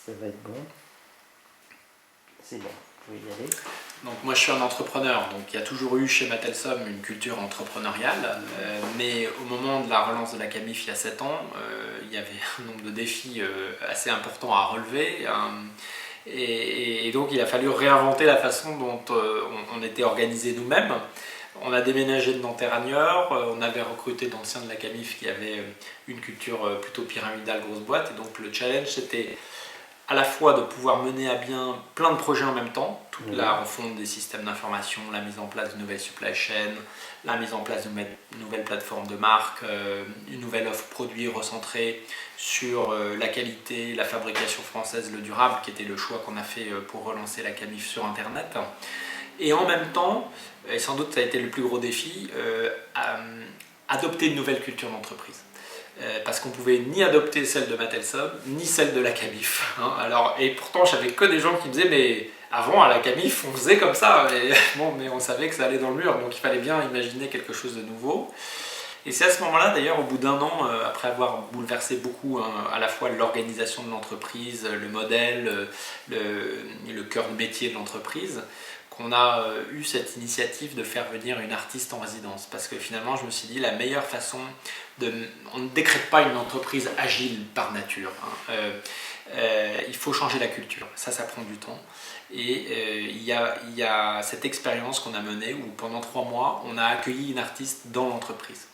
Ça va être bon. C'est bon, vous pouvez y aller. Donc moi je suis un entrepreneur, donc il y a toujours eu chez Mattelsom une culture entrepreneuriale, mais au moment de la relance de la CAMIF il y a 7 ans, il y avait un nombre de défis assez importants à relever, et donc il a fallu réinventer la façon dont on était organisé nous-mêmes. On a déménagé de Nanterre à Niort, on avait recruté d'anciens de la CAMIF qui avaient une culture plutôt pyramidale, grosse boîte, et donc le challenge c'était à la fois de pouvoir mener à bien plein de projets en même temps, toute la refonte des systèmes d'information, la mise en place de nouvelles supply chains, la mise en place de nouvelles plateformes de marque, une nouvelle offre produit recentrée sur la qualité, la fabrication française, le durable, qui était le choix qu'on a fait pour relancer la CAMIF sur Internet. Et en même temps, et sans doute ça a été le plus gros défi, adopter une nouvelle culture d'entreprise. Parce qu'on pouvait ni adopter celle de Mattelsom, ni celle de la CAMIF. Alors, et pourtant, j'avais que des gens qui me disaient, mais avant, à la CAMIF, on faisait comme ça. Mais on savait que ça allait dans le mur, donc il fallait bien imaginer quelque chose de nouveau. Et c'est à ce moment-là, d'ailleurs, au bout d'un an, après avoir bouleversé beaucoup, à la fois l'organisation de l'entreprise, le modèle, le cœur de métier de l'entreprise, qu'on a eu cette initiative de faire venir une artiste en résidence. Parce que finalement, je me suis dit, la meilleure façon on ne décrète pas une entreprise agile par nature. Il faut changer la culture. Ça prend du temps. Et il y a cette expérience qu'on a menée où pendant 3 mois, on a accueilli une artiste dans l'entreprise.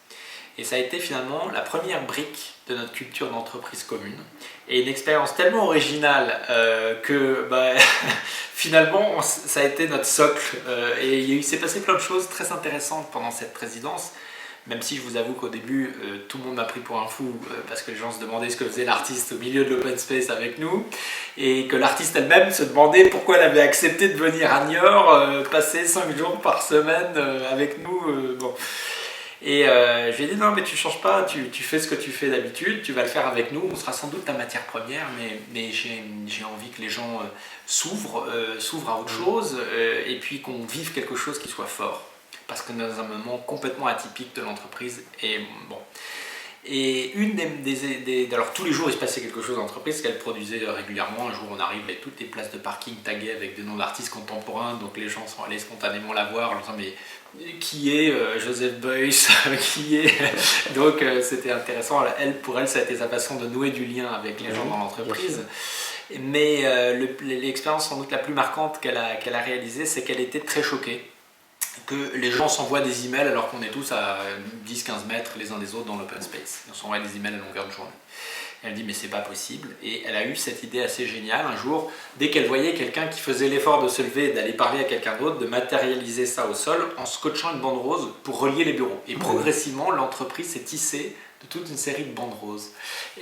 Et ça a été finalement la première brique de notre culture d'entreprise commune. Et une expérience tellement originale que finalement, ça a été notre socle. Et il s'est passé plein de choses très intéressantes pendant cette présidence. Même si je vous avoue qu'au début, tout le monde m'a pris pour un fou parce que les gens se demandaient ce que faisait l'artiste au milieu de l'open space avec nous, et que l'artiste elle-même se demandait pourquoi elle avait accepté de venir à Niort, passer 5 jours par semaine avec nous. Bon. Et je lui ai dit non, mais tu changes pas, tu fais ce que tu fais d'habitude, tu vas le faire avec nous, on sera sans doute ta matière première, mais j'ai envie que les gens s'ouvrent à autre chose, et puis qu'on vive quelque chose qui soit fort. Parce que dans un moment complètement atypique de l'entreprise. Et bon. Et alors tous les jours il se passait quelque chose dans l'entreprise qu'elle produisait régulièrement. Un jour on arrive avec toutes les places de parking taguées avec des noms d'artistes contemporains, donc les gens sont allés spontanément la voir en disant mais qui est Joseph Beuys qui est donc c'était intéressant. Pour elle ça a été sa façon de nouer du lien avec les gens dans l'entreprise. Mais l'expérience sans doute la plus marquante qu'elle a réalisée, c'est qu'elle était très choquée que les gens s'envoient des emails alors qu'on est tous à 10-15 mètres les uns des autres dans l'open space. On s'envoie des emails à longueur de journée. Elle dit mais c'est pas possible, et elle a eu cette idée assez géniale un jour, dès qu'elle voyait quelqu'un qui faisait l'effort de se lever et d'aller parler à quelqu'un d'autre, de matérialiser ça au sol en scotchant une bande rose pour relier les bureaux. Et progressivement l'entreprise s'est tissée de toute une série de bandes roses.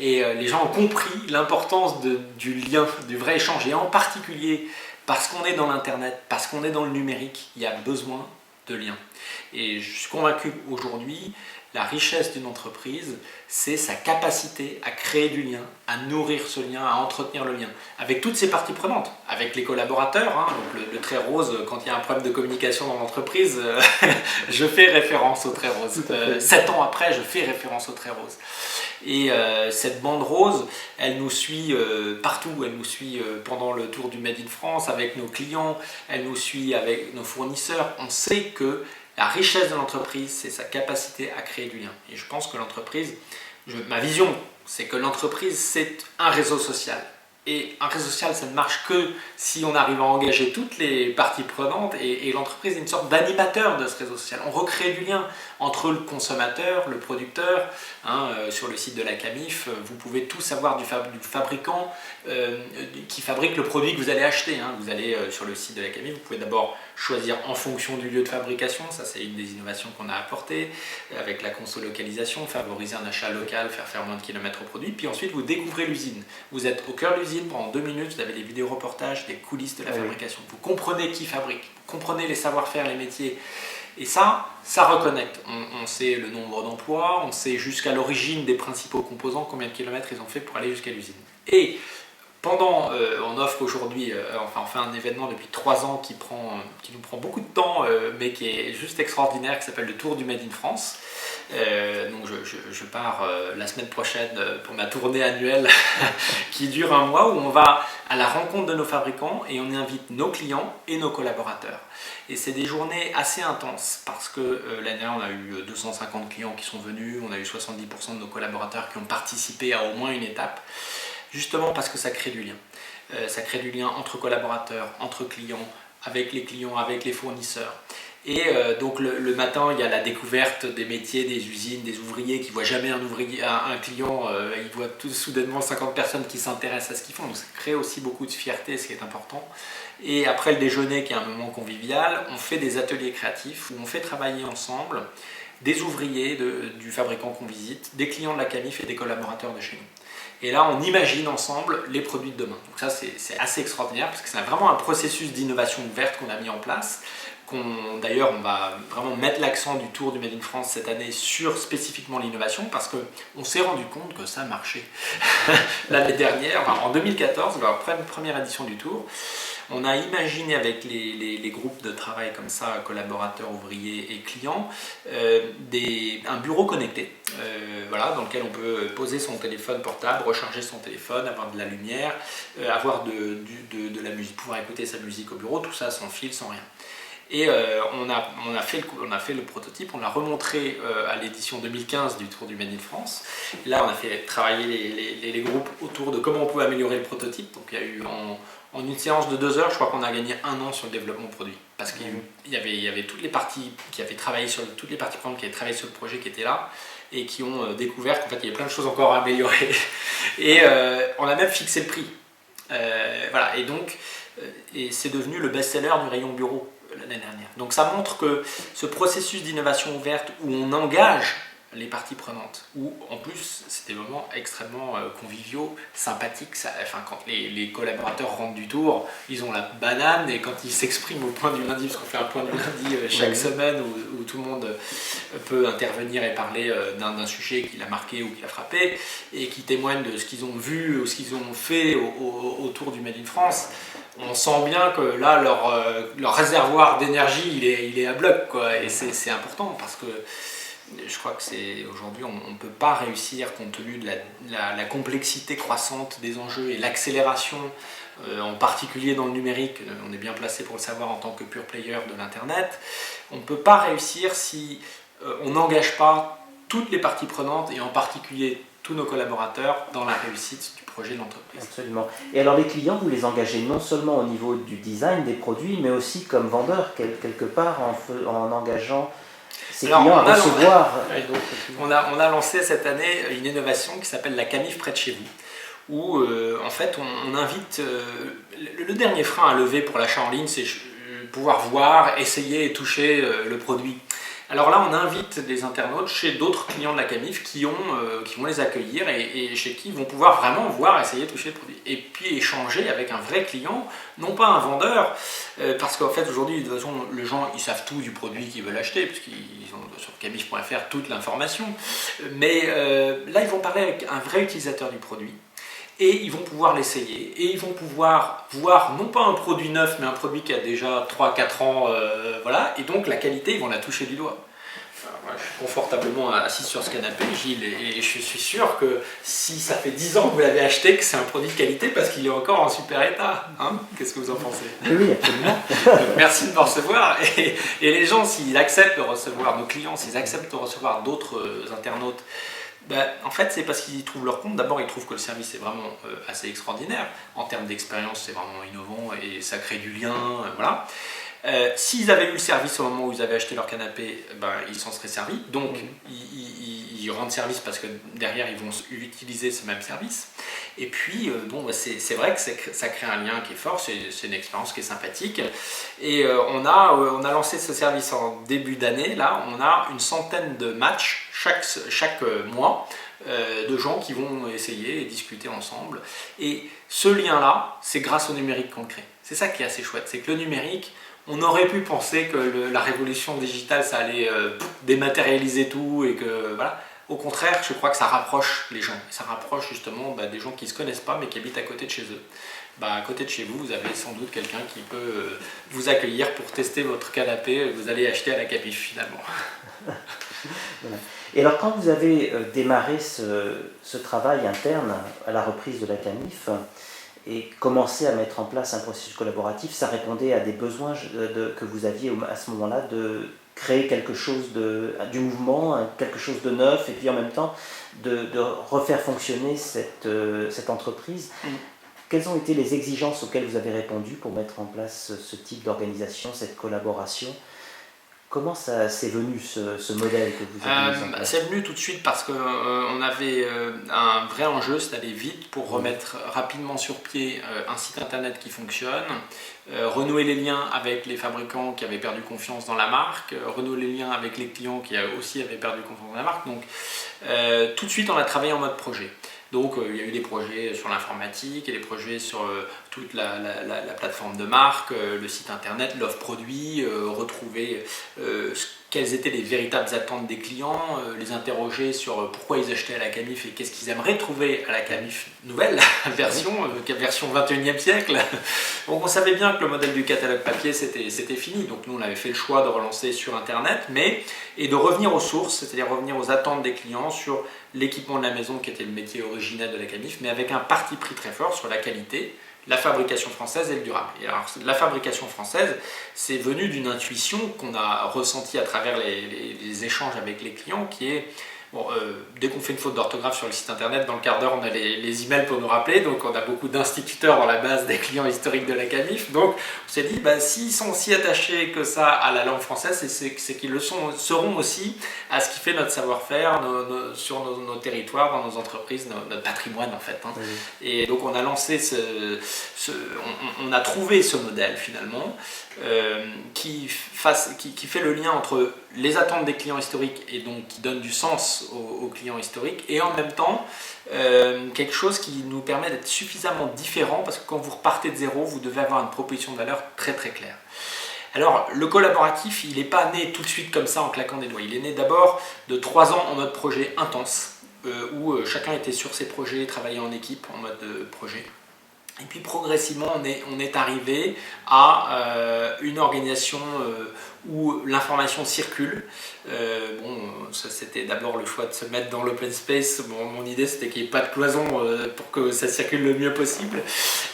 Et les gens ont compris l'importance du lien, du vrai échange, et en particulier parce qu'on est dans l'internet, parce qu'on est dans le numérique, il y a besoin de liens. Et je suis convaincu qu'aujourd'hui, la richesse d'une entreprise, c'est sa capacité à créer du lien, à nourrir ce lien, à entretenir le lien, avec toutes ses parties prenantes, avec les collaborateurs. Donc le trait rose, quand il y a un problème de communication dans l'entreprise, je fais référence au trait rose. 7 ans après, je fais référence au trait rose. Et cette bande rose, elle nous suit partout. Elle nous suit pendant le tour du Made in France avec nos clients, elle nous suit avec nos fournisseurs. On sait que la richesse de l'entreprise, c'est sa capacité à créer du lien. Et je pense que l'entreprise, ma vision, c'est que l'entreprise, c'est un réseau social. Et un réseau social, ça ne marche que si on arrive à engager toutes les parties prenantes, et l'entreprise est une sorte d'animateur de ce réseau social. On recrée du lien entre le consommateur, le producteur. Sur le site de la CAMIF, vous pouvez tout savoir du fabricant qui fabrique le produit que vous allez acheter. Vous allez sur le site de la CAMIF, vous pouvez d'abord choisir en fonction du lieu de fabrication. Ça, c'est une des innovations qu'on a apportées avec la conso-localisation, favoriser un achat local, faire moins de kilomètres au produit. Puis ensuite, vous découvrez l'usine. Vous êtes au cœur de l'usine pendant 2 minutes, vous avez des vidéo-reportages, des coulisses de la fabrication. Vous comprenez qui fabrique, vous comprenez les savoir-faire, les métiers. Et ça reconnecte. On sait le nombre d'emplois, on sait jusqu'à l'origine des principaux composants, combien de kilomètres ils ont fait pour aller jusqu'à l'usine. Et On offre aujourd'hui, on fait un événement depuis 3 ans qui nous prend beaucoup de temps, mais qui est juste extraordinaire, qui s'appelle le Tour du Made in France. Donc je pars la semaine prochaine pour ma tournée annuelle qui dure un mois, où on va à la rencontre de nos fabricants et on invite nos clients et nos collaborateurs. Et c'est des journées assez intenses parce que l'année dernière on a eu 250 clients qui sont venus, on a eu 70% de nos collaborateurs qui ont participé à au moins une étape, justement parce que ça crée du lien. Ça crée du lien entre collaborateurs, entre clients, avec les fournisseurs. Et donc le matin, il y a la découverte des métiers, des usines, des ouvriers qui ne voient jamais un client, ils voient tout soudainement 50 personnes qui s'intéressent à ce qu'ils font. Donc ça crée aussi beaucoup de fierté, ce qui est important. Et après le déjeuner, qui est un moment convivial, on fait des ateliers créatifs où on fait travailler ensemble des ouvriers du fabricant qu'on visite, des clients de la Camif et des collaborateurs de chez nous. Et là, on imagine ensemble les produits de demain. Donc ça, c'est assez extraordinaire parce que c'est vraiment un processus d'innovation ouverte qu'on a mis en place. D'ailleurs, on va vraiment mettre l'accent du Tour du Made in France cette année sur spécifiquement l'innovation parce qu'on s'est rendu compte que ça marchait. L'année dernière, en 2014, lors de la première édition du Tour, on a imaginé avec les groupes de travail comme ça, collaborateurs, ouvriers et clients, un bureau connecté, dans lequel on peut poser son téléphone portable, recharger son téléphone, avoir de la lumière, avoir de la musique, pouvoir écouter sa musique au bureau, tout ça sans fil, sans rien. Et on a fait le prototype, on l'a remontré à l'édition 2015 du Tour du Made in France. Et là, on a fait travailler les groupes autour de comment on pouvait améliorer le prototype. Donc il y a eu en une séance de 2 heures, je crois qu'on a gagné 1 an sur le développement produit. Parce qu'il y avait toutes les parties qui avaient travaillé sur toutes les parties prenantes qui avaient travaillé sur le projet qui étaient là et qui ont découvert qu'en fait il y avait plein de choses encore à améliorer. Et on a même fixé le prix. Et donc c'est devenu le best-seller du rayon bureau l'année dernière. Donc ça montre que ce processus d'innovation ouverte où on engage les parties prenantes, où en plus c'était des moments extrêmement conviviaux, sympathiques, quand les collaborateurs rentrent du tour, ils ont la banane et quand ils s'expriment au point du lundi, parce qu'on fait un point du lundi chaque semaine où tout le monde peut intervenir et parler d'un sujet qui l'a marqué ou qui l'a frappé et qui témoigne de ce qu'ils ont vu ou ce qu'ils ont fait autour du Made in France. On sent bien que là, leur réservoir d'énergie, il est à bloc, quoi. Et c'est important parce que je crois que aujourd'hui, on ne peut pas réussir, compte tenu de la complexité croissante des enjeux et l'accélération, en particulier dans le numérique. On est bien placé pour le savoir en tant que pure player de l'Internet. On ne peut pas réussir si on n'engage pas toutes les parties prenantes et en particulier tous nos collaborateurs dans la réussite du projet de l'entreprise. Absolument. Et alors les clients, vous les engagez non seulement au niveau du design des produits, mais aussi comme vendeurs, quelque part, en engageant ces clients à recevoir. On a lancé cette année une innovation qui s'appelle la Camif près de chez vous, où en fait on invite, le dernier frein à lever pour l'achat en ligne, c'est pouvoir voir, essayer et toucher le produit. Alors là, on invite des internautes chez d'autres clients de la Camif qui vont les accueillir et chez qui ils vont pouvoir vraiment voir, essayer, toucher le produit. Et puis échanger avec un vrai client, non pas un vendeur, parce qu'en fait aujourd'hui, de toute façon, les gens ils savent tout du produit qu'ils veulent acheter, puisqu'ils ont sur camif.fr toute l'information. Mais là, ils vont parler avec un vrai utilisateur du produit. Et ils vont pouvoir l'essayer, et ils vont pouvoir voir non pas un produit neuf, mais un produit qui a déjà 3-4 ans, et donc la qualité, ils vont la toucher du doigt. Moi, je suis confortablement assis sur ce canapé, Gilles, et je suis sûr que si ça fait 10 ans que vous l'avez acheté, que c'est un produit de qualité parce qu'il est encore en super état. Hein, qu'est-ce que vous en pensez? Oui, absolument. Donc, merci de me recevoir, et les gens, s'ils acceptent de recevoir, nos clients, s'ils acceptent de recevoir d'autres internautes, en fait, c'est parce qu'ils y trouvent leur compte. D'abord, ils trouvent que le service est vraiment assez extraordinaire. En termes d'expérience, c'est vraiment innovant et ça crée du lien. S'ils avaient eu le service au moment où ils avaient acheté leur canapé, ils s'en seraient servis. Donc, ils rendent service parce que derrière, ils vont utiliser ce même service. Et puis, c'est vrai que ça crée un lien qui est fort, c'est une expérience qui est sympathique. Et on a lancé ce service en début d'année. Là, on a une centaine de matchs chaque mois de gens qui vont essayer et discuter ensemble. Et ce lien-là, c'est grâce au numérique qu'on le crée. C'est ça qui est assez chouette, c'est que le numérique, on aurait pu penser que la révolution digitale, ça allait dématérialiser tout et que voilà. Au contraire, je crois que ça rapproche les gens. Ça rapproche justement des gens qui ne se connaissent pas mais qui habitent à côté de chez eux. À côté de chez vous, vous avez sans doute quelqu'un qui peut vous accueillir pour tester votre canapé. Vous allez acheter à la Camif finalement. Voilà. Et alors quand vous avez démarré ce travail interne à la reprise de la Camif et commencé à mettre en place un processus collaboratif, ça répondait à des besoins que vous aviez à ce moment-là de créer quelque chose du mouvement, quelque chose de neuf, et puis en même temps de refaire fonctionner cette entreprise. Quelles ont été les exigences auxquelles vous avez répondu pour mettre en place ce type d'organisation, cette collaboration ? Comment ça c'est venu ce modèle que vous avez mis en place ? C'est venu tout de suite parce qu'on avait un vrai enjeu, c'est d'aller vite pour remettre rapidement sur pied un site internet qui fonctionne, renouer les liens avec les fabricants qui avaient perdu confiance dans la marque, renouer les liens avec les clients qui aussi avaient perdu confiance dans la marque. Donc tout de suite on a travaillé en mode projet. Donc il y a eu des projets sur l'informatique et des projets sur toute la plateforme de marque, le site internet, l'offre produit, retrouver quelles étaient les véritables attentes des clients, les interroger sur pourquoi ils achetaient à la Camif et qu'est-ce qu'ils aimeraient trouver à la Camif nouvelle version 21e siècle. Donc on savait bien que le modèle du catalogue papier c'était fini, donc nous on avait fait le choix de relancer sur internet et de revenir aux sources, c'est-à-dire revenir aux attentes des clients sur l'équipement de la maison qui était le métier originel de la Camif, mais avec un parti pris très fort sur la qualité, la fabrication française et le durable. Et alors, la fabrication française, c'est venu d'une intuition qu'on a ressentie à travers les échanges avec les clients, qui est, dès qu'on fait une faute d'orthographe sur le site internet, dans le quart d'heure, on a les emails pour nous rappeler, donc on a beaucoup d'instituteurs dans la base des clients historiques de la Camif, donc on s'est dit, s'ils sont si attachés que ça à la langue française, c'est qu'ils le seront aussi à ce qui fait notre savoir-faire sur nos territoires, dans nos entreprises, notre patrimoine en fait. Oui. Et donc on a lancé on a trouvé ce modèle finalement, qui fait le lien entre les attentes des clients historiques et donc qui donne du sens aux clients historiques et en même temps quelque chose qui nous permet d'être suffisamment différents parce que quand vous repartez de zéro, vous devez avoir une proposition de valeur très très claire. Alors le collaboratif, il n'est pas né tout de suite comme ça en claquant des doigts, il est né d'abord de 3 ans en mode projet intense où chacun était sur ses projets, travaillait en équipe en mode projet. Et puis progressivement, on est arrivé à une organisation où l'information circule. Ça c'était d'abord le choix de se mettre dans l'open space. Mon idée c'était qu'il n'y ait pas de cloison pour que ça circule le mieux possible,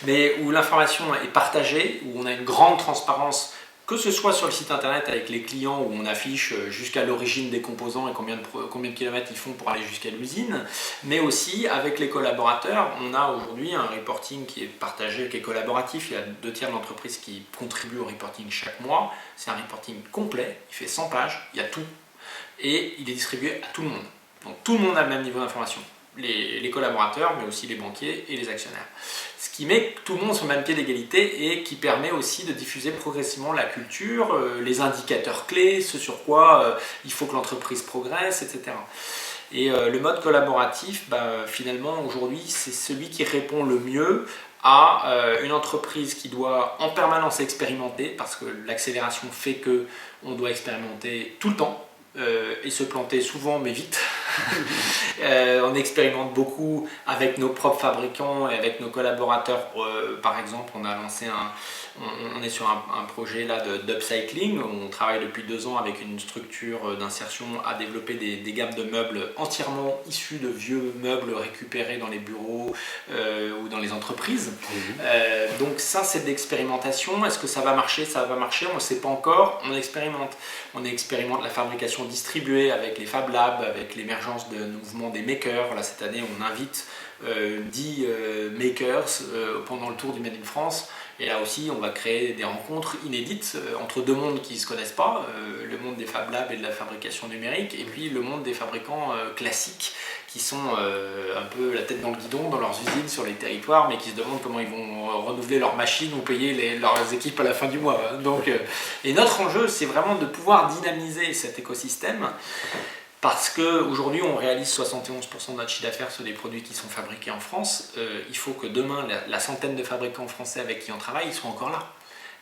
mais où l'information est partagée, où on a une grande transparence, que ce soit sur le site internet avec les clients où on affiche jusqu'à l'origine des composants et combien de kilomètres ils font pour aller jusqu'à l'usine, mais aussi avec les collaborateurs. On a aujourd'hui un reporting qui est partagé, qui est collaboratif. Il y a 2/3 de l'entreprise qui contribuent au reporting chaque mois. C'est un reporting complet, il fait 100 pages, il y a tout et il est distribué à tout le monde. Donc tout le monde a le même niveau d'information. Les collaborateurs, mais aussi les banquiers et les actionnaires. Ce qui met tout le monde sur le même pied d'égalité et qui permet aussi de diffuser progressivement la culture, les indicateurs clés, ce sur quoi il faut que l'entreprise progresse, etc. Et le mode collaboratif, finalement, aujourd'hui, c'est celui qui répond le mieux à une entreprise qui doit en permanence expérimenter, parce que l'accélération fait qu'on doit expérimenter tout le temps, et se planter souvent mais vite. On expérimente beaucoup avec nos propres fabricants et avec nos collaborateurs. Par exemple, on est sur un projet là d'upcycling. On travaille depuis 2 ans avec une structure d'insertion à développer des gammes de meubles entièrement issus de vieux meubles récupérés dans les bureaux ou dans les entreprises. Donc ça, c'est de l'expérimentation. Est-ce que ça va marcher? Ça va marcher, on ne sait pas encore. On expérimente. On expérimente la fabrication distribuée avec les Fab Labs, avec l'émergence de mouvements des makers. Là, cette année, on invite 10 makers pendant le tour du Made in France. Et là aussi, on va créer des rencontres inédites entre 2 mondes qui ne se connaissent pas, le monde des Fab Labs et de la fabrication numérique, et puis le monde des fabricants classiques qui sont un peu la tête dans le guidon dans leurs usines sur les territoires, mais qui se demandent comment ils vont renouveler leurs machines ou payer leurs équipes à la fin du mois. Donc, et notre enjeu, c'est vraiment de pouvoir dynamiser cet écosystème. Parce qu'aujourd'hui, on réalise 71% de notre chiffre d'affaires sur des produits qui sont fabriqués en France. Il faut que demain, la centaine de fabricants français avec qui on travaille, ils soient encore là.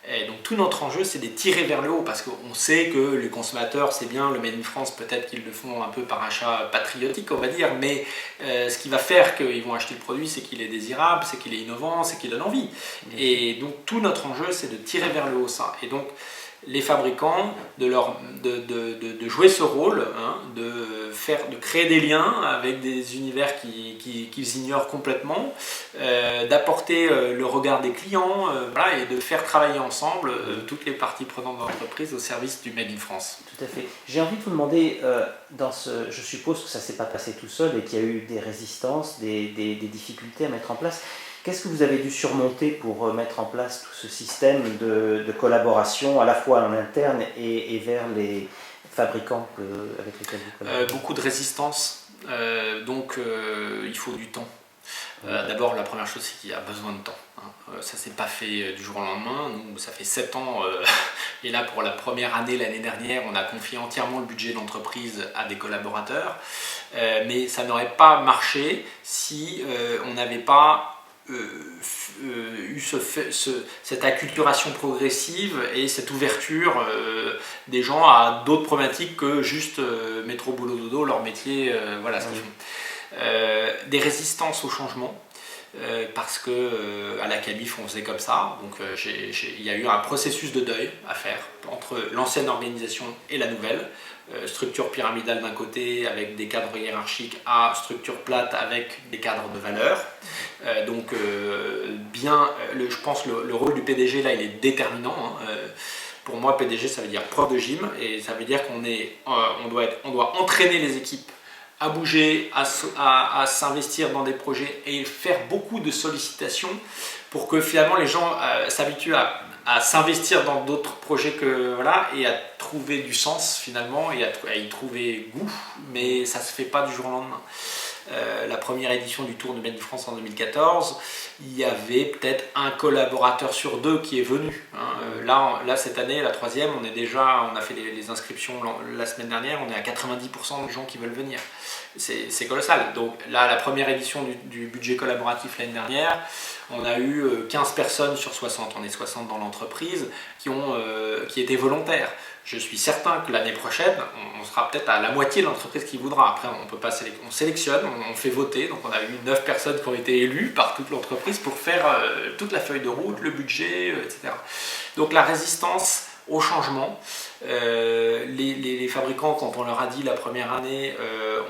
Et donc tout notre enjeu, c'est de les tirer vers le haut, parce qu'on sait que les consommateurs, c'est bien, le Made in France, peut-être qu'ils le font un peu par achat patriotique, on va dire, mais ce qui va faire qu'ils vont acheter le produit, c'est qu'il est désirable, c'est qu'il est innovant, c'est qu'il donne envie. Et donc tout notre enjeu, c'est de tirer vers le haut ça. Et donc les fabricants, de jouer ce rôle, hein, de créer des liens avec des univers qu'ils ignorent complètement, d'apporter le regard des clients, voilà, et de faire travailler ensemble toutes les parties prenantes de l'entreprise au service du Made in France. Tout à fait. J'ai envie de vous demander, je suppose que ça ne s'est pas passé tout seul et qu'il y a eu des résistances, des difficultés à mettre en place. Qu'est-ce que vous avez dû surmonter pour mettre en place tout ce système de collaboration, à la fois en interne et vers les fabricants avec lesquels vous collaborez? Beaucoup de résistance, donc il faut du temps. D'abord, la première chose, c'est qu'il y a besoin de temps. Hein. Ça ne s'est pas fait du jour au lendemain. Nous, ça fait 7 ans, et là, pour la première année, l'année dernière, on a confié entièrement le budget de l'entreprise à des collaborateurs. Mais ça n'aurait pas marché si on n'avait pas eu cette acculturation progressive et cette ouverture des gens à d'autres problématiques que juste métro boulot dodo, leur métier, voilà ce qu'ils font. Des résistances au changement, parce que à la Camif on faisait comme ça, donc il y a eu un processus de deuil à faire entre l'ancienne organisation et la nouvelle. Structure pyramidale d'un côté avec des cadres hiérarchiques à structure plate avec des cadres de valeur. Je pense que le rôle du PDG là il est déterminant. Hein. Pour moi, PDG ça veut dire prof de gym, et ça veut dire on doit entraîner les équipes à bouger, à s'investir dans des projets et faire beaucoup de sollicitations pour que finalement les gens s'habituent à s'investir dans d'autres projets et à trouver du sens finalement et à y trouver goût, mais ça ne se fait pas du jour au lendemain. La première édition du Tour de Made in France en 2014, il y avait peut-être un collaborateur sur 2 qui est venu. Hein. Là, cette année, la troisième, on a fait les inscriptions la semaine dernière, on est à 90% de gens qui veulent venir. C'est colossal. Donc là, la première édition du budget collaboratif l'année dernière, on a eu 15 personnes sur 60, on est 60 dans l'entreprise, qui étaient volontaires. Je suis certain que l'année prochaine, on sera peut-être à la moitié de l'entreprise qui voudra. Après, on sélectionne, on fait voter. Donc, on a eu 9 personnes qui ont été élues par toute l'entreprise pour faire toute la feuille de route, le budget, etc. Donc, la résistance au changement. Les fabricants, quand on leur a dit la première année,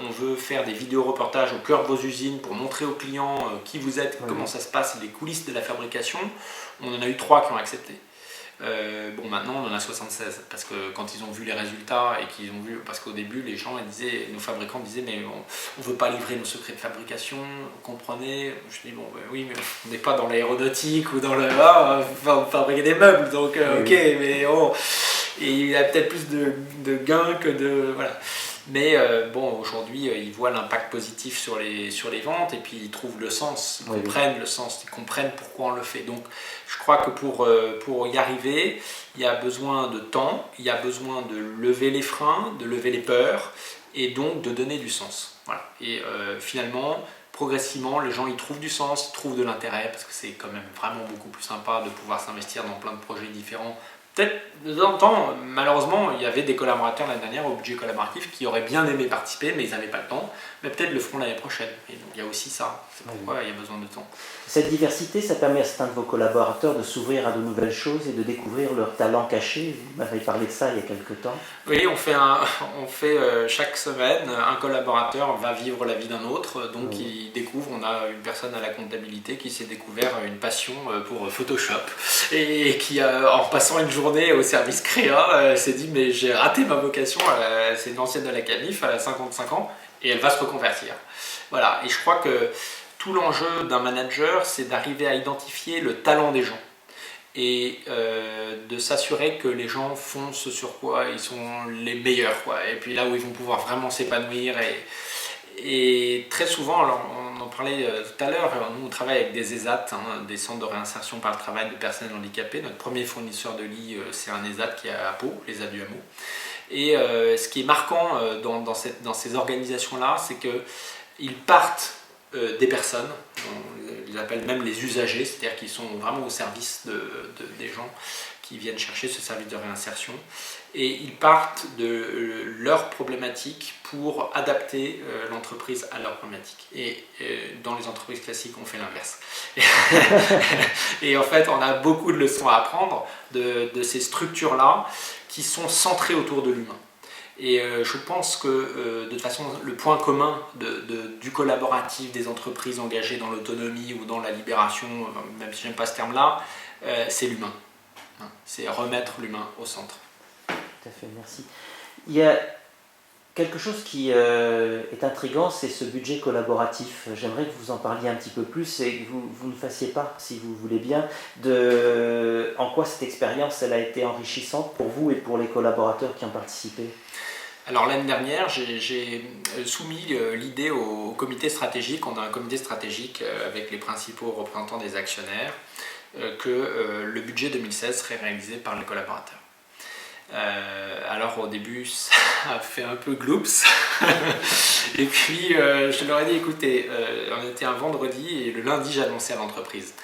on veut faire des vidéo-reportages au cœur de vos usines pour montrer aux clients qui vous êtes, comment ça se passe, les coulisses de la fabrication, on en a eu 3 qui ont accepté. Maintenant on en a 76 parce que quand ils ont vu les résultats et qu'ils ont vu, parce qu'au début les gens nos fabricants disaient mais on veut pas livrer nos secrets de fabrication, vous comprenez? Je dis oui mais on n'est pas dans l'aéronautique ou dans on fabriquer des meubles donc ok mais et il y a peut-être plus de gains que de voilà. Mais aujourd'hui, ils voient l'impact positif sur les ventes et puis ils trouvent le sens, ils comprennent le sens, ils comprennent pourquoi on le fait. Donc, je crois que pour y arriver, il y a besoin de temps, il y a besoin de lever les freins, de lever les peurs et donc de donner du sens. Voilà. Et finalement, progressivement, les gens y trouvent du sens, ils trouvent de l'intérêt parce que c'est quand même vraiment beaucoup plus sympa de pouvoir s'investir dans plein de projets différents. Peut-être, de temps en temps, malheureusement, il y avait des collaborateurs l'année dernière au budget collaboratif qui auraient bien aimé participer, mais ils n'avaient pas le temps. Mais peut-être le feront l'année prochaine. Et donc, il y a aussi ça. C'est pourquoi il y a besoin de temps. Cette diversité, ça permet à certains de vos collaborateurs de s'ouvrir à de nouvelles choses et de découvrir leurs talents cachés. Vous m'avez parlé de ça il y a quelques temps. Oui, on fait chaque semaine, un collaborateur va vivre la vie d'un autre. Donc, il découvre, on a une personne à la comptabilité qui s'est découvert une passion pour Photoshop et qui, en passant une journée au service créa, s'est dit mais j'ai raté ma vocation, c'est une ancienne de la Camif, elle a 55 ans et elle va se reconvertir. Voilà, et je crois que tout l'enjeu d'un manager, c'est d'arriver à identifier le talent des gens et de s'assurer que les gens font ce sur quoi ils sont les meilleurs, quoi. Et puis là où ils vont pouvoir vraiment s'épanouir. Et très souvent, alors on en parlait tout à l'heure, nous on travaille avec des ESAT, des centres de réinsertion par le travail de personnes handicapées. Notre premier fournisseur de lits, c'est un ESAT qui est à Pau, l'ESAT du Hameau. Et ce qui est marquant dans ces organisations-là, c'est qu'ils partent des personnes, on les appelle même les usagers, c'est-à-dire qu'ils sont vraiment au service des gens qui viennent chercher ce service de réinsertion. Et ils partent de leurs problématiques pour adapter l'entreprise à leurs problématiques. Et dans les entreprises classiques, on fait l'inverse. Et en fait, on a beaucoup de leçons à apprendre de ces structures-là qui sont centrées autour de l'humain. Et je pense que de toute façon, le point commun du collaboratif, des entreprises engagées dans l'autonomie ou dans la libération, même si j'aime pas ce terme-là, c'est l'humain. C'est remettre l'humain au centre. Tout à fait, merci. Il y a quelque chose qui est intriguant, c'est ce budget collaboratif. J'aimerais que vous en parliez un petit peu plus et que vous nous fassiez part, si vous voulez bien, de en quoi cette expérience elle a été enrichissante pour vous et pour les collaborateurs qui ont participé. Alors l'année dernière, j'ai soumis l'idée au comité stratégique. On a un comité stratégique avec les principaux représentants des actionnaires, que le budget 2016 serait réalisé par les collaborateurs. Alors au début ça a fait un peu gloops et puis je leur ai dit écoutez, on était un vendredi et le lundi j'annonçais à l'entreprise.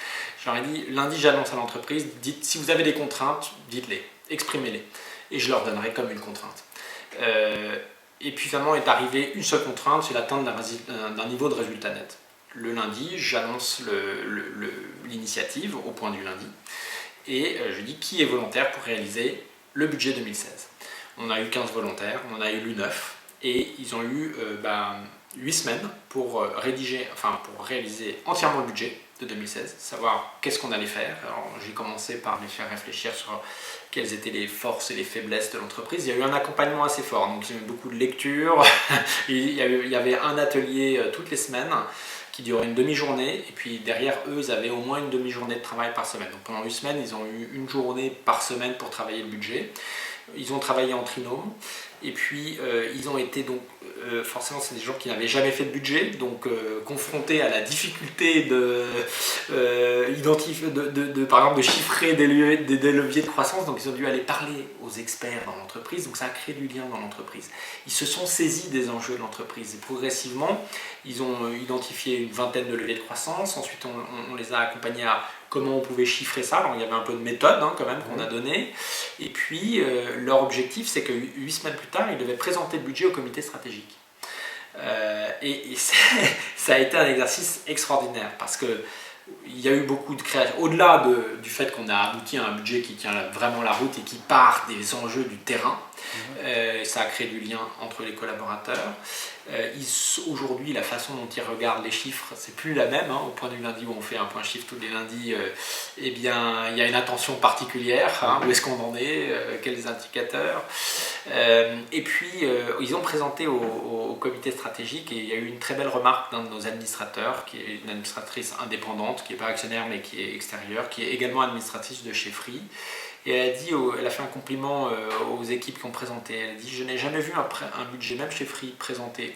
Je leur ai dit lundi j'annonce à l'entreprise, dites si vous avez des contraintes, dites-les, exprimez-les et je leur donnerai comme une contrainte. Et puis finalement est arrivée une seule contrainte, c'est l'atteinte d'un niveau de résultat net. Le lundi j'annonce l'initiative au point du lundi et je dis qui est volontaire pour réaliser le budget 2016. On a eu 15 volontaires, on en a élu 9 et ils ont eu 8 semaines pour réaliser entièrement le budget de 2016, savoir qu'est-ce qu'on allait faire. Alors j'ai commencé par les faire réfléchir sur quelles étaient les forces et les faiblesses de l'entreprise. Il y a eu un accompagnement assez fort, donc il y a eu beaucoup de lectures, il y avait un atelier toutes les semaines qui durait une demi-journée, et puis derrière eux, ils avaient au moins une demi-journée de travail par semaine. Donc pendant 8 semaines, ils ont eu une journée par semaine pour travailler le budget. Ils ont travaillé en trinôme, et puis ils ont été donc, forcément c'est des gens qui n'avaient jamais fait de budget, donc confrontés à la difficulté par exemple de chiffrer des leviers de croissance, donc ils ont dû aller parler aux experts dans l'entreprise, donc ça a créé du lien dans l'entreprise. Ils se sont saisis des enjeux de l'entreprise, et progressivement, ils ont identifié une vingtaine de leviers de croissance, ensuite on les a accompagnés à comment on pouvait chiffrer ça. Alors il y avait un peu de méthode quand même qu'on a donné. Et puis leur objectif, c'est que 8 semaines plus tard, ils devaient présenter le budget au comité stratégique. Et ça a été un exercice extraordinaire parce que il y a eu beaucoup de création. Au-delà du fait qu'on a abouti à un budget qui tient vraiment la route et qui part des enjeux du terrain, ça a créé du lien entre les collaborateurs. Aujourd'hui, la façon dont ils regardent les chiffres, c'est plus la même. Au point du lundi où on fait un point chiffre tous les lundis, eh bien, il y a une attention particulière. Où est-ce qu'on en est, quels indicateurs. Et puis, ils ont présenté au comité stratégique et il y a eu une très belle remarque d'un de nos administrateurs, qui est une administratrice indépendante, qui n'est pas actionnaire mais qui est extérieure, qui est également administratrice de chez Free. Et elle a fait un compliment aux équipes qui ont présenté. Elle a dit « Je n'ai jamais vu un budget, même chez Free, présenté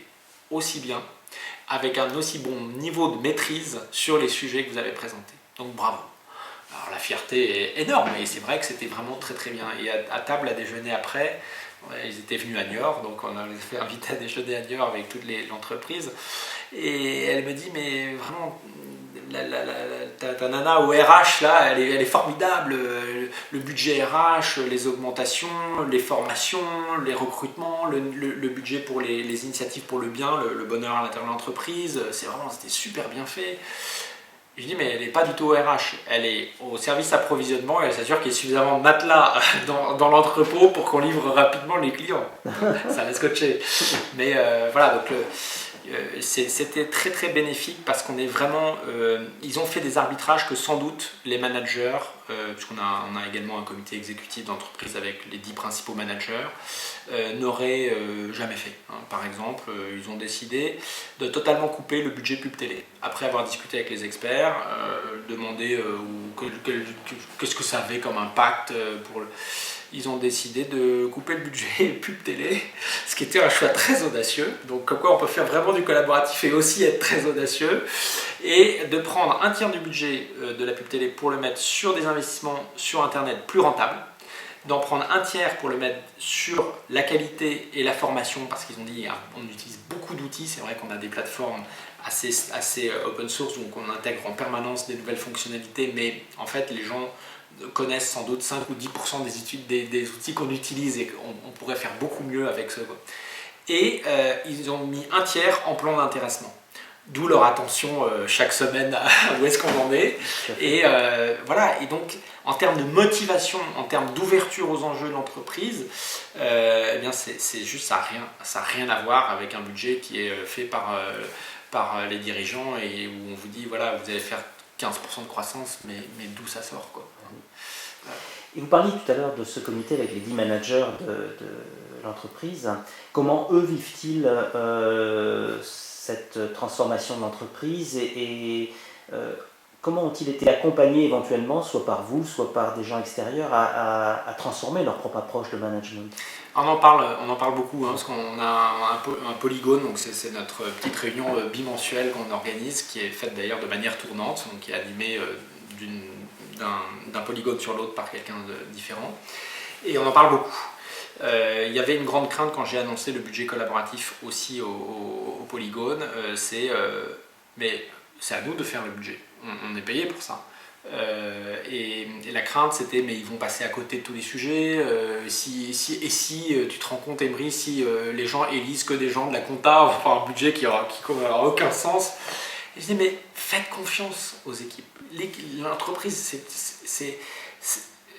aussi bien, avec un aussi bon niveau de maîtrise sur les sujets que vous avez présentés. Donc bravo ». Alors la fierté est énorme, et c'est vrai que c'était vraiment très très bien. Et à table, à déjeuner après, ils étaient venus à Niort, donc on les a fait inviter à déjeuner à Niort avec toute l'entreprise. Et elle me dit « Mais vraiment… ta nana au RH là, elle est formidable, le budget RH, les augmentations, les formations, les recrutements, le budget pour les initiatives pour le bien, le bonheur à l'intérieur de l'entreprise, c'était super bien fait. » Je dis mais elle n'est pas du tout au RH, elle est au service approvisionnement et elle s'assure qu'il y ait suffisamment de matelas dans l'entrepôt pour qu'on livre rapidement les clients. Ça va scotcher. Mais voilà, donc c'était très très bénéfique parce qu'on est vraiment… ils ont fait des arbitrages que sans doute les managers, puisqu'on a également un comité exécutif d'entreprise avec les 10 principaux managers, n'auraient jamais fait. Par exemple, ils ont décidé de totalement couper le budget pub télé. Après avoir discuté avec les experts, demander qu'est-ce que ça avait comme impact pour… Ils ont décidé de couper le budget pub télé, ce qui était un choix très audacieux. Donc comme quoi on peut faire vraiment du collaboratif et aussi être très audacieux. Et de prendre un tiers du budget de la pub télé pour le mettre sur des investissements sur Internet plus rentables. D'en prendre un tiers pour le mettre sur la qualité et la formation, parce qu'ils ont dit on utilise beaucoup d'outils. C'est vrai qu'on a des plateformes assez open source, donc on intègre en permanence des nouvelles fonctionnalités, mais en fait les gens connaissent sans doute 5 ou 10% des outils qu'on utilise et qu'on pourrait faire beaucoup mieux avec ce. Et ils ont mis un tiers en plan d'intéressement. D'où leur attention chaque semaine à où est-ce qu'on en est. Et voilà, et donc en termes de motivation, en termes d'ouverture aux enjeux de l'entreprise, eh bien c'est juste, ça n'a rien à voir avec un budget qui est fait par les dirigeants et où on vous dit voilà, vous allez faire 15% de croissance, mais d'où ça sort quoi. Et vous parliez tout à l'heure de ce comité avec les 10 managers de l'entreprise. Comment eux vivent-ils cette transformation de l'entreprise et comment ont-ils été accompagnés éventuellement, soit par vous, soit par des gens extérieurs, à transformer leur propre approche de management? On en parle beaucoup, parce qu'on a un polygone, donc c'est notre petite réunion bimensuelle qu'on organise, qui est faite d'ailleurs de manière tournante, donc qui est animée d'un polygone sur l'autre par quelqu'un de différent. Et on en parle beaucoup. Il y avait une grande crainte quand j'ai annoncé le budget collaboratif aussi au polygone, mais c'est à nous de faire le budget, on est payé pour ça. Et la crainte c'était mais ils vont passer à côté de tous les sujets, si tu te rends compte Emery, si les gens élisent que des gens de la compta, on va avoir un budget qui n'aura aucun sens. Et je dis mais faites confiance aux équipes. L'entreprise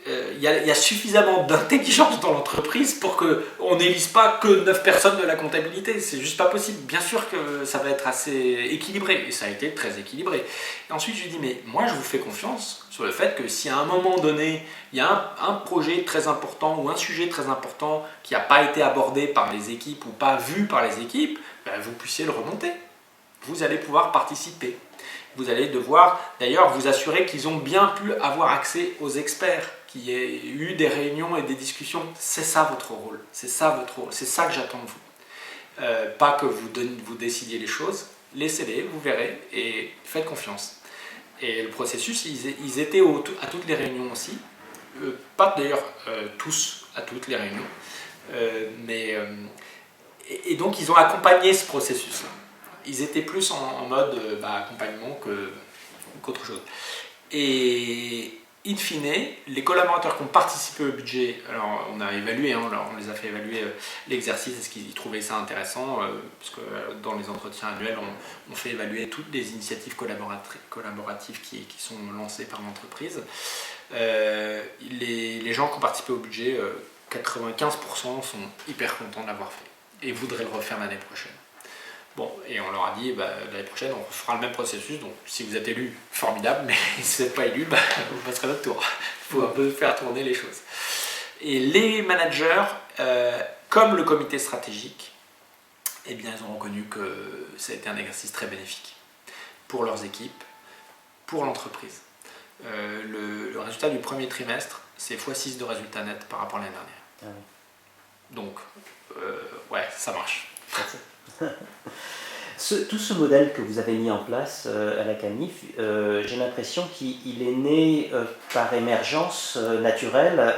il y a suffisamment d'intelligence dans l'entreprise pour qu'on n'élise pas que 9 personnes de la comptabilité. C'est juste pas possible. Bien sûr que ça va être assez équilibré, et ça a été très équilibré. Et ensuite, je lui dis, mais moi, je vous fais confiance sur le fait que si à un moment donné, il y a un projet très important ou un sujet très important qui n'a pas été abordé par les équipes ou pas vu par les équipes, ben, vous puissiez le remonter. Vous allez pouvoir participer. Vous allez devoir d'ailleurs vous assurer qu'ils ont bien pu avoir accès aux experts, qu'il y ait eu des réunions et des discussions. C'est ça votre rôle, c'est ça votre rôle, c'est ça que j'attends de vous. Pas que vous décidiez les choses, laissez-les, vous verrez, et faites confiance. Et le processus, ils étaient à toutes les réunions aussi, pas d'ailleurs tous à toutes les réunions, et donc ils ont accompagné ce processus-là. Ils étaient plus en mode accompagnement qu'autre chose. Et in fine, les collaborateurs qui ont participé au budget, alors on a évalué, on les a fait évaluer l'exercice, est-ce qu'ils trouvaient ça intéressant, parce que dans les entretiens annuels, on fait évaluer toutes les initiatives collaboratives qui sont lancées par l'entreprise. Les gens qui ont participé au budget, 95% sont hyper contents de l'avoir fait et voudraient le refaire l'année prochaine. Bon, et on leur a dit, l'année prochaine, on fera le même processus, donc si vous êtes élu, formidable, mais si vous n'êtes pas élu, vous passerez notre tour. Il faut un peu faire tourner les choses. Et les managers, comme le comité stratégique, eh bien, ils ont reconnu que ça a été un exercice très bénéfique pour leurs équipes, pour l'entreprise. Le résultat du premier trimestre, c'est x6 de résultat net par rapport à l'année dernière. Ah oui. Donc, ouais, ça marche. Tout ce modèle que vous avez mis en place à la CAMIF, j'ai l'impression qu'il est né par émergence naturelle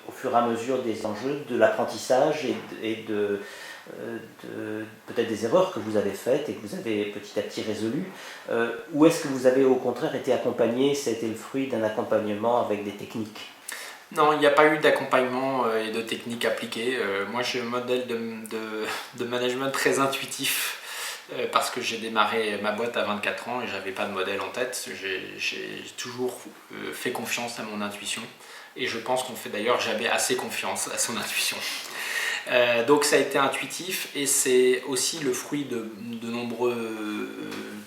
au fur et à mesure des enjeux, de l'apprentissage et de peut-être des erreurs que vous avez faites et que vous avez petit à petit résolues. Ou est-ce que vous avez au contraire été accompagné, ça a été le fruit d'un accompagnement avec des techniques ? Non, il n'y a pas eu d'accompagnement et de technique appliquée. Moi, j'ai un modèle de management très intuitif parce que j'ai démarré ma boîte à 24 ans et je n'avais pas de modèle en tête. J'ai toujours fait confiance à mon intuition et je pense qu'on fait d'ailleurs jamais assez confiance à son intuition. Donc ça a été intuitif et c'est aussi le fruit de nombreux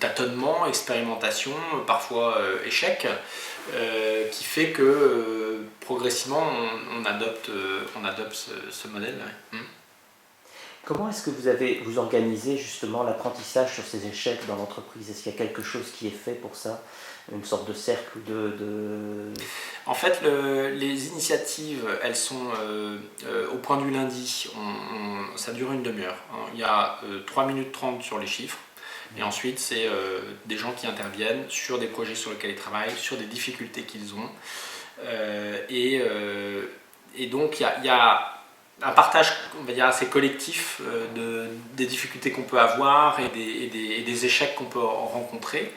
tâtonnements, expérimentations, parfois échecs, qui fait que progressivement on adopte ce modèle. Ouais. Comment est-ce que vous organisez justement l'apprentissage sur ces échecs dans l'entreprise? Est-ce qu'il y a quelque chose qui est fait pour ça? Une sorte de cercle En fait, les initiatives, elles sont au point du lundi, ça dure une demi-heure. Il y a 3 minutes 30 sur les chiffres, et ensuite c'est des gens qui interviennent sur des projets sur lesquels ils travaillent, sur des difficultés qu'ils ont. Et donc il y a un partage, on va dire, assez collectif des difficultés qu'on peut avoir et des échecs qu'on peut rencontrer.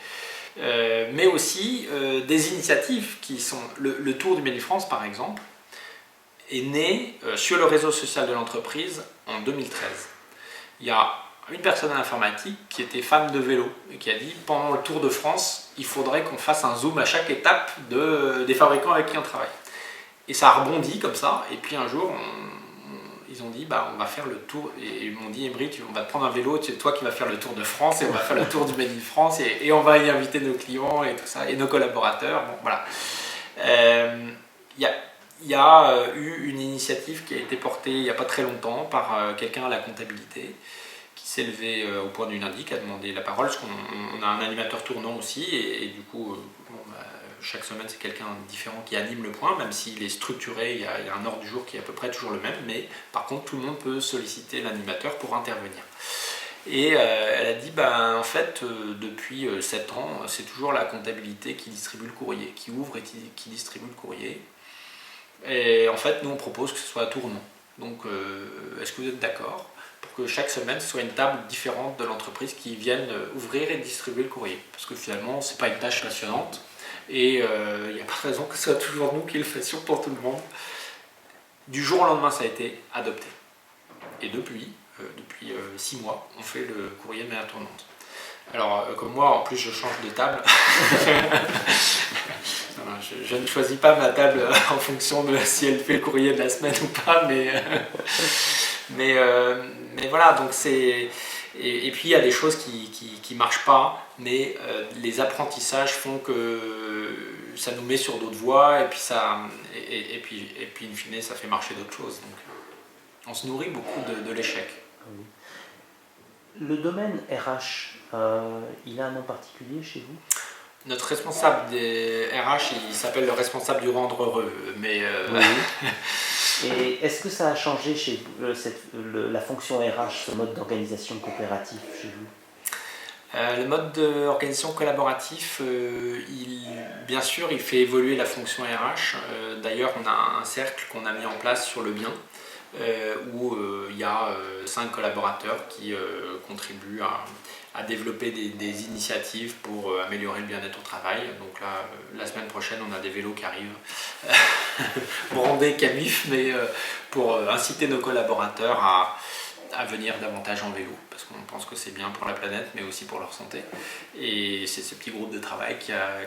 mais aussi des initiatives qui sont... Le Tour du Made in France, par exemple, est né sur le réseau social de l'entreprise en 2013. Il y a une personne à l'informatique qui était fan de vélo et qui a dit pendant le Tour de France, il faudrait qu'on fasse un zoom à chaque étape des fabricants avec qui on travaille. Et ça a rebondi comme ça, et puis un jour, ils ont dit on va faire le tour, et ils m'ont dit Emery, on va te prendre un vélo, c'est toi qui vas faire le Tour de France, et on va faire le tour du Made in France, et on va y inviter nos clients et tout ça, et nos collaborateurs. Bon, voilà. Il y a eu une initiative qui a été portée il n'y a pas très longtemps par quelqu'un à la comptabilité, qui s'est levé au point du lundi, qui a demandé la parole, parce qu'on a un animateur tournant aussi, et du coup, chaque semaine c'est quelqu'un différent qui anime le point, même s'il est structuré, il y a un ordre du jour qui est à peu près toujours le même, mais par contre tout le monde peut solliciter l'animateur pour intervenir. Et elle a dit, en fait, depuis 7 ans, c'est toujours la comptabilité qui distribue le courrier, qui ouvre et qui distribue le courrier. Et en fait, nous on propose que ce soit à tournant. Donc, est-ce que vous êtes d'accord pour que chaque semaine ce soit une table différente de l'entreprise qui vienne ouvrir et distribuer le courrier? Parce que finalement, c'est pas une tâche passionnante et il n'y a pas de raison que ce soit toujours nous qui le fassions pour tout le monde. Du jour au lendemain, ça a été adopté. Et depuis 6 mois, on fait le courrier de manière tournante. Alors, comme moi, en plus, je change de table. Je ne choisis pas ma table en fonction de si elle fait le courrier de la semaine ou pas, mais voilà, donc c'est... Et puis il y a des choses qui marchent pas, mais les apprentissages font que ça nous met sur d'autres voies, et puis in fine, ça fait marcher d'autres choses. Donc on se nourrit beaucoup de l'échec. Le domaine RH, il a un nom particulier chez vous? Notre responsable des RH, il s'appelle le responsable du rendre heureux, mais... Oui. Et est-ce que ça a changé chez vous, la fonction RH, ce mode d'organisation coopérative chez vous? Le mode d'organisation collaboratif, bien sûr, il fait évoluer la fonction RH. D'ailleurs, on a un cercle qu'on a mis en place sur le bien, où il y a 5 collaborateurs qui contribuent à développer des initiatives pour améliorer le bien-être au travail. Donc là, la semaine prochaine, on a des vélos qui arrivent, brandés Camif, mais pour inciter nos collaborateurs à venir davantage en vélo, parce qu'on pense que c'est bien pour la planète, mais aussi pour leur santé. Et c'est ce petit groupe de travail qui a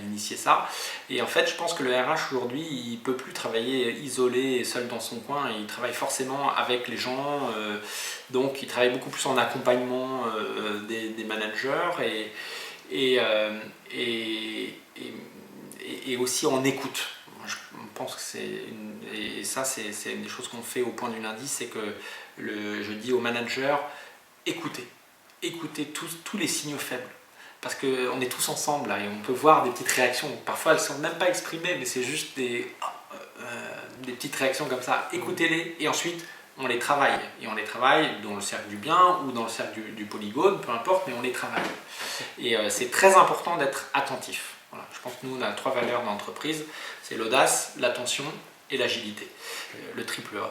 initié ça. Et en fait, je pense que le RH aujourd'hui, il ne peut plus travailler isolé et seul dans son coin, il travaille forcément avec les gens, donc il travaille beaucoup plus en accompagnement des managers et aussi en écoute. Je pense que et ça c'est une des choses qu'on fait au point du lundi, c'est que je dis aux managers, écoutez tous les signaux faibles, parce qu'on est tous ensemble là, et on peut voir des petites réactions, parfois elles ne sont même pas exprimées, mais c'est juste des petites réactions comme ça. Écoutez-les, et ensuite on les travaille, et on les travaille dans le cercle du bien ou dans le cercle du polygone, peu importe, mais on les travaille. Et c'est très important d'être attentif. Voilà. Je pense que nous on a 3 valeurs dans l'entreprise, c'est l'audace, l'attention et l'agilité. Le triple A.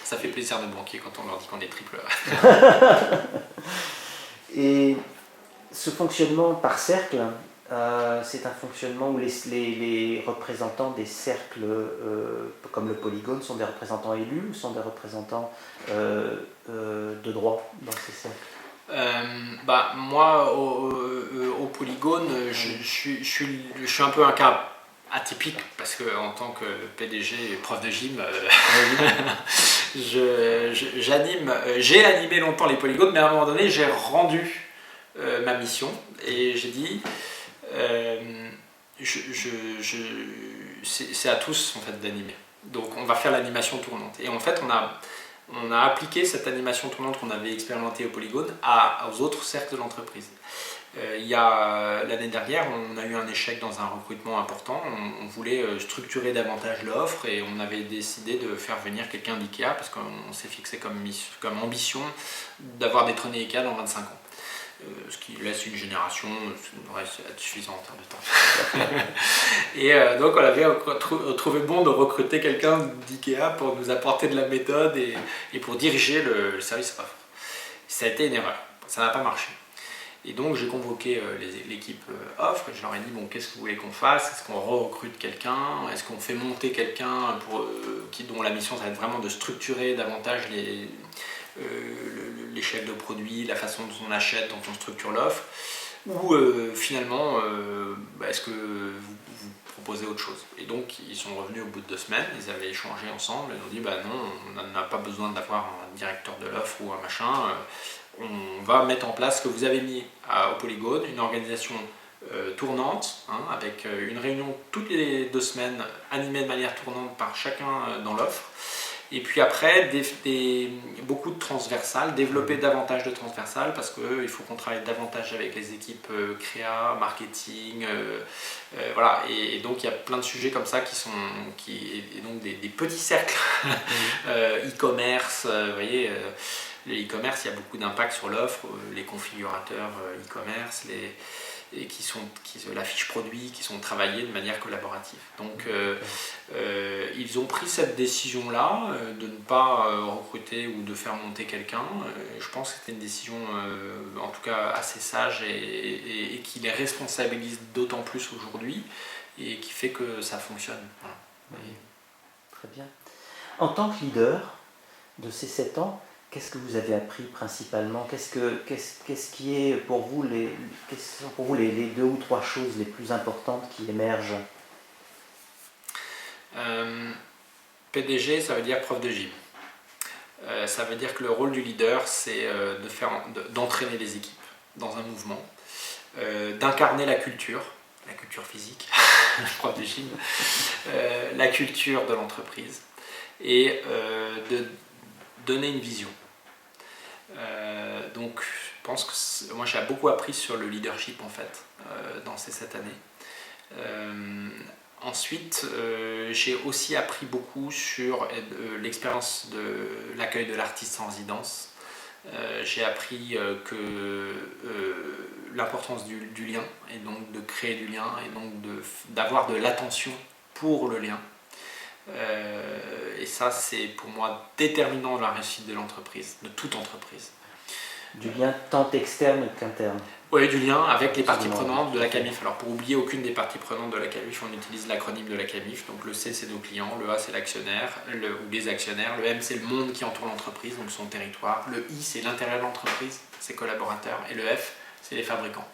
Ça fait plaisir de banquier quand on leur dit qu'on est triple A. Et ce fonctionnement par cercle, c'est un fonctionnement où les représentants des cercles, comme le polygone, sont des représentants élus ou sont des représentants de droit dans ces cercles? Moi, au polygone, je suis un peu un cas atypique, parce que en tant que PDG et prof de gym, j'ai animé longtemps les polygones, mais à un moment donné, j'ai rendu ma mission et j'ai dit c'est à tous en fait d'animer. Donc on va faire l'animation tournante. Et en fait, on a appliqué cette animation tournante qu'on avait expérimentée au polygone aux autres cercles de l'entreprise. L'année dernière, on a eu un échec dans un recrutement important. On voulait structurer davantage l'offre et on avait décidé de faire venir quelqu'un d'IKEA parce qu'on s'est fixé comme ambition d'avoir détrôné IKEA dans 25 ans. Ce qui laisse une génération suffisante de temps. Et donc on avait trouvé bon de recruter quelqu'un d'IKEA pour nous apporter de la méthode et pour diriger le service offre. Ça a été une erreur, ça n'a pas marché. Et donc j'ai convoqué l'équipe offre et je leur ai dit bon, qu'est-ce que vous voulez qu'on fasse? Est-ce qu'on recrute quelqu'un? Est-ce qu'on fait monter quelqu'un dont la mission ça va être vraiment de structurer davantage les chefs de produits, la façon dont on achète, dont on structure l'offre? Ou finalement, est-ce que vous proposez autre chose? Et donc ils sont revenus au bout de 2 semaines, ils avaient échangé ensemble et ils ont dit non, on n'a pas besoin d'avoir un directeur de l'offre ou un machin, on va mettre en place ce que vous avez mis au Polygone, une organisation tournante, avec une réunion toutes les 2 semaines, animée de manière tournante par chacun dans l'offre. Et puis après, beaucoup de transversales, développer davantage de transversales parce qu'il faut qu'on travaille davantage avec les équipes créa, marketing, voilà. Et donc il y a plein de sujets comme ça et donc des petits cercles, e-commerce, vous voyez, le e-commerce, il y a beaucoup d'impact sur l'offre, les configurateurs e-commerce, la fiche produit qui sont travaillés de manière collaborative. Donc ils ont pris cette décision-là de ne pas recruter ou de faire monter quelqu'un. Je pense que c'était une décision en tout cas assez sage et qui les responsabilise d'autant plus aujourd'hui et qui fait que ça fonctionne. Voilà. Très bien. En tant que leader de ces 7 ans, qu'est-ce que vous avez appris principalement? Qu'est-ce qui est pour vous quelles sont pour vous les 2 ou 3 choses les plus importantes qui émergent? PDG, ça veut dire prof de gym. Ça veut dire que le rôle du leader, c'est d'entraîner les équipes dans un mouvement, d'incarner la culture physique, prof de gym, la culture de l'entreprise et de donner une vision. Donc je pense que moi j'ai beaucoup appris sur le leadership en fait dans ces 7 années. Ensuite, j'ai aussi appris beaucoup sur l'expérience de l'accueil de l'artiste en résidence. J'ai appris que l'importance du lien et donc de créer du lien et donc d'avoir de l'attention pour le lien. Et ça, c'est pour moi déterminant dans la réussite de l'entreprise, de toute entreprise. Du lien tant externe qu'interne. Oui, du lien avec les parties prenantes de la CAMIF. Alors pour oublier aucune des parties prenantes de la CAMIF, on utilise l'acronyme de la CAMIF. Donc le C, c'est nos clients, le A, c'est l'actionnaire, ou les actionnaires, le M, c'est le monde qui entoure l'entreprise, donc son territoire, le I, c'est l'intérieur de l'entreprise, ses collaborateurs, et le F, c'est les fabricants.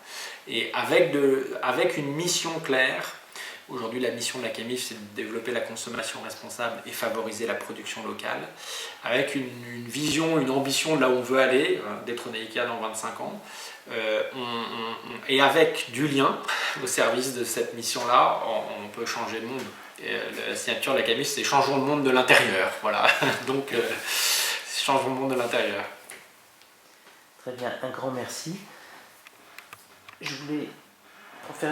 Et avec une mission claire, aujourd'hui la mission de la CAMIF, c'est de développer la consommation responsable et favoriser la production locale, avec une vision, une ambition de là où on veut aller, détrôner IKEA dans 25 ans, et avec du lien au service de cette mission-là, on peut changer le monde. Et la signature de la CAMIF, c'est changeons le monde de l'intérieur. Voilà. Donc, changeons le monde de l'intérieur. Très bien, un grand merci. Je voulais faire